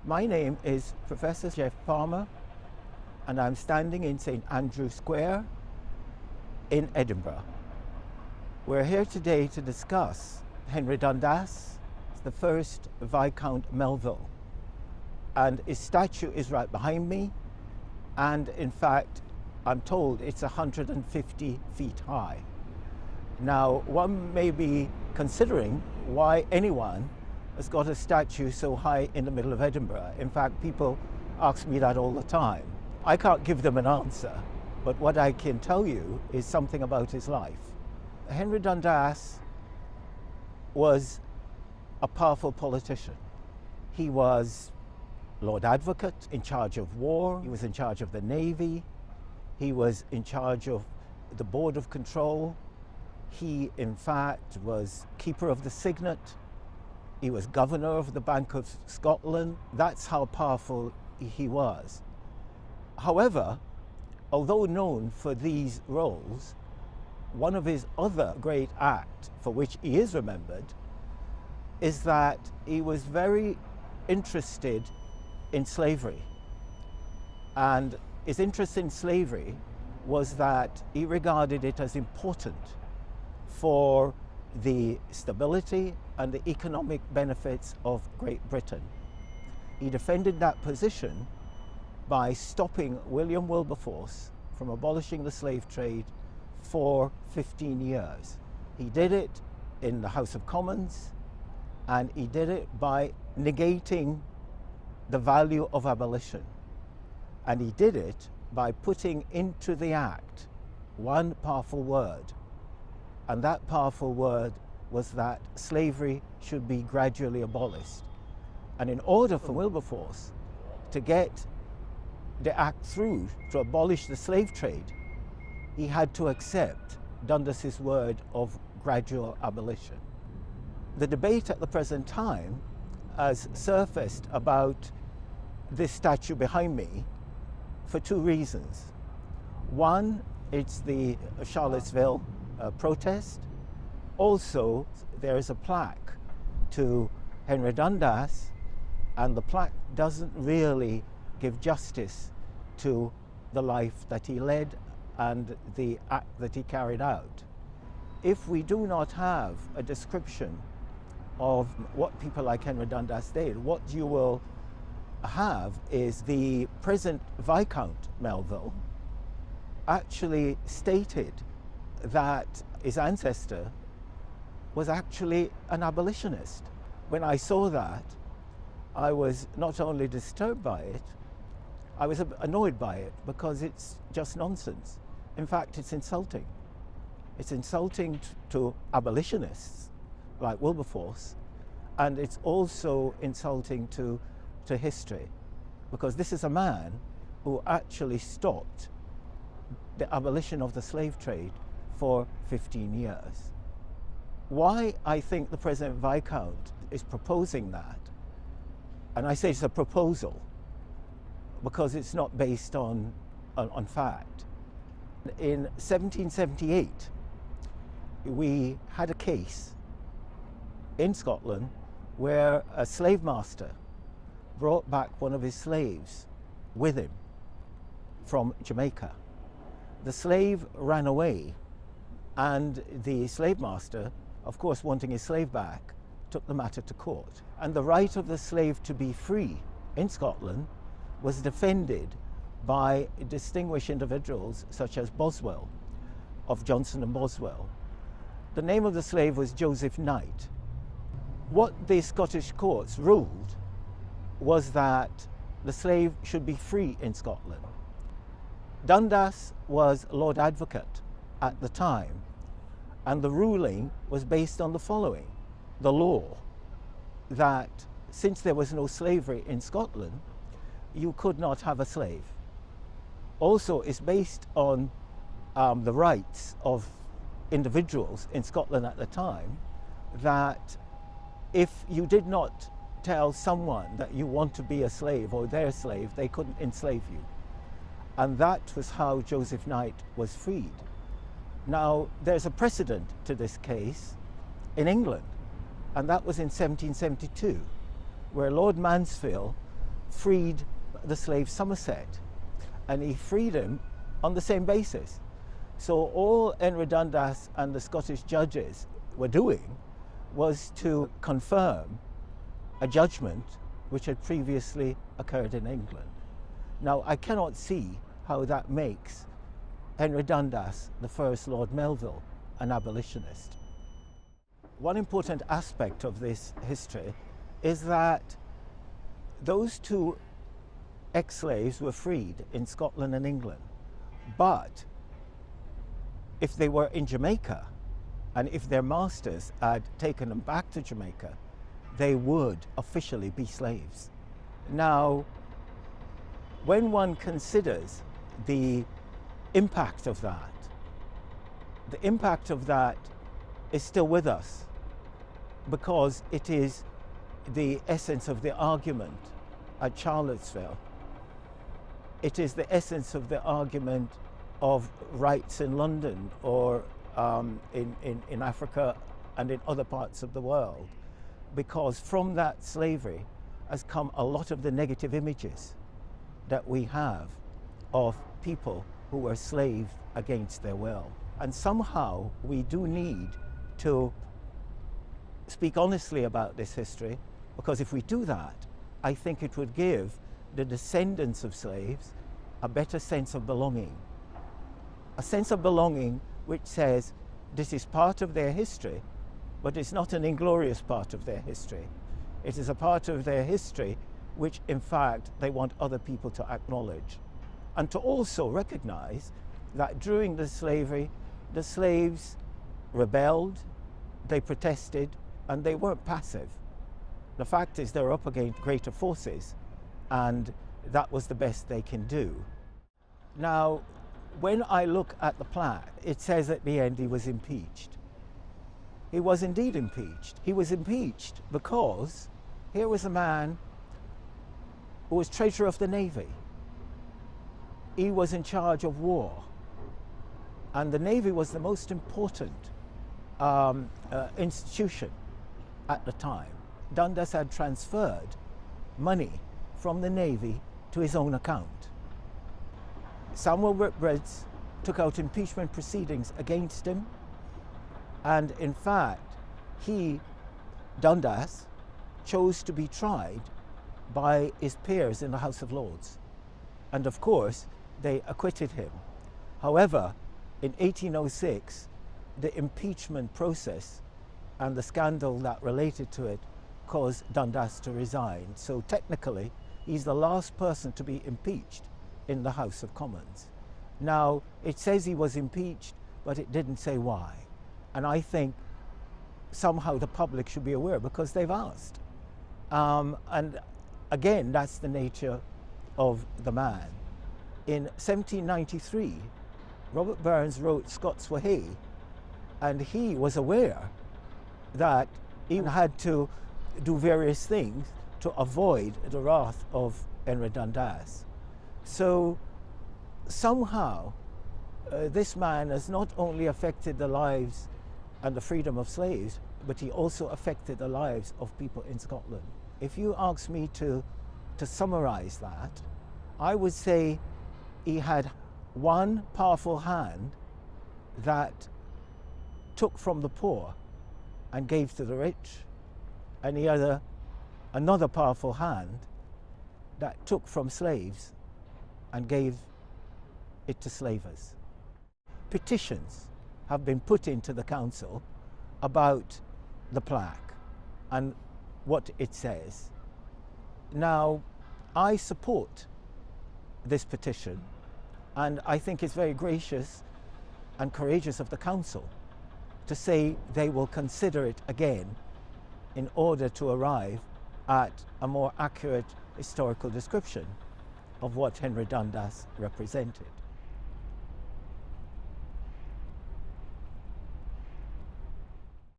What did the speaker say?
My name is Professor Geoff Palmer, and I'm standing in St. Andrew Square in Edinburgh. We're here today to discuss Henry Dundas, the first Viscount Melville, and his statue is right behind me, and in fact I'm told it's 150 feet high. Now, one may be considering why anyone has got a statue so high in the middle of Edinburgh. In fact, people ask me that all the time. I can't give them an answer, but what I can tell you is something about his life. Henry Dundas was a powerful politician. He was Lord Advocate, in charge of war. He was in charge of the Navy. He was in charge of the Board of Control. He, in fact, was Keeper of the Signet. He was Governor of the Bank of Scotland. That's how powerful he was. However, although known for these roles, one of his other great acts for which he is remembered is that he was very interested in slavery. And his interest in slavery was that he regarded it as important for the stability and the economic benefits of Great Britain. He defended that position by stopping William Wilberforce from abolishing the slave trade for 15 years. He did it in the House of Commons, and he did it by negating the value of abolition. And he did it by putting into the act one powerful word, and that powerful word was that slavery should be gradually abolished. And in order for Wilberforce to get the act through to abolish the slave trade, he had to accept Dundas's word of gradual abolition. The debate at the present time has surfaced about this statue behind me for two reasons. One, it's the Charlottesville protest. Also, there is a plaque to Henry Dundas, and the plaque doesn't really give justice to the life that he led and the act that he carried out. If we do not have a description of what people like Henry Dundas did, what you will have is the present Viscount Melville actually stated that his ancestor was actually an abolitionist. When I saw that, I was not only disturbed by it, I was annoyed by it, because it's just nonsense. In fact, it's insulting. It's insulting to abolitionists like Wilberforce, and it's also insulting to history, because this is a man who actually stopped the abolition of the slave trade for 15 years. Why I think the present Viscount is proposing that, and I say it's a proposal because it's not based on fact. In 1778, we had a case in Scotland where a slave master brought back one of his slaves with him from Jamaica. The slave ran away, and the slave master, of course wanting his slave back, took the matter to court. And the right of the slave to be free in Scotland was defended by distinguished individuals such as Boswell, of Johnson and Boswell. The name of the slave was Joseph Knight. What the Scottish courts ruled was that the slave should be free in Scotland. Dundas was Lord Advocate at the time, and the ruling was based on the following: the law that since there was no slavery in Scotland, you could not have a slave. Also, it's based on the rights of individuals in Scotland at the time, that if you did not tell someone that you want to be a slave or their slave, they couldn't enslave you. And that was how Joseph Knight was freed. Now, there's a precedent to this case in England, and that was in 1772, where Lord Mansfield freed the slave Somerset, and he freed him on the same basis. So all Henry Dundas and the Scottish judges were doing was to confirm a judgment which had previously occurred in England. Now, I cannot see how that makes Henry Dundas, the first Lord Melville, an abolitionist. One important aspect of this history is that those two ex-slaves were freed in Scotland and England, but if they were in Jamaica and if their masters had taken them back to Jamaica, they would officially be slaves. Now, when one considers the impact of that, the impact of that is still with us, because it is the essence of the argument at Charlottesville. It is the essence of the argument of rights in London or in Africa and in other parts of the world, because from that slavery has come a lot of the negative images that we have of people who were slaves against their will. And somehow we do need to speak honestly about this history, because if we do that, I think it would give the descendants of slaves a better sense of belonging. A sense of belonging which says this is part of their history, but it's not an inglorious part of their history. It is a part of their history which, in fact, they want other people to acknowledge. And to also recognize that during the slavery, the slaves rebelled, they protested, and they weren't passive. The fact is they're up against greater forces, and that was the best they can do. Now, when I look at the plaque, it says at the end he was impeached. He was indeed impeached. He was impeached because here was a man who was Treasurer of the Navy. He was in charge of war, and the Navy was the most important institution at the time. Dundas had transferred money from the Navy to his own account. Samuel Whitbread took out impeachment proceedings against him, and in fact, Dundas, chose to be tried by his peers in the House of Lords. And of course, they acquitted him. However, in 1806, the impeachment process and the scandal that related to it caused Dundas to resign. So technically, he's the last person to be impeached in the House of Commons. Now, it says he was impeached, but it didn't say why. And I think somehow the public should be aware, because they've asked. And again, that's the nature of the man. In 1793, Robert Burns wrote Scots Wha Hae, and he was aware that he had to do various things to avoid the wrath of Henry Dundas. So somehow this man has not only affected the lives and the freedom of slaves, but he also affected the lives of people in Scotland. If you ask me to summarize that, I would say he had one powerful hand that took from the poor and gave to the rich, and he had another powerful hand that took from slaves and gave it to slavers. Petitions have been put into the council about the plaque and what it says. Now, I support this petition, and I think it's very gracious and courageous of the council to say they will consider it again in order to arrive at a more accurate historical description of what Henry Dundas represented.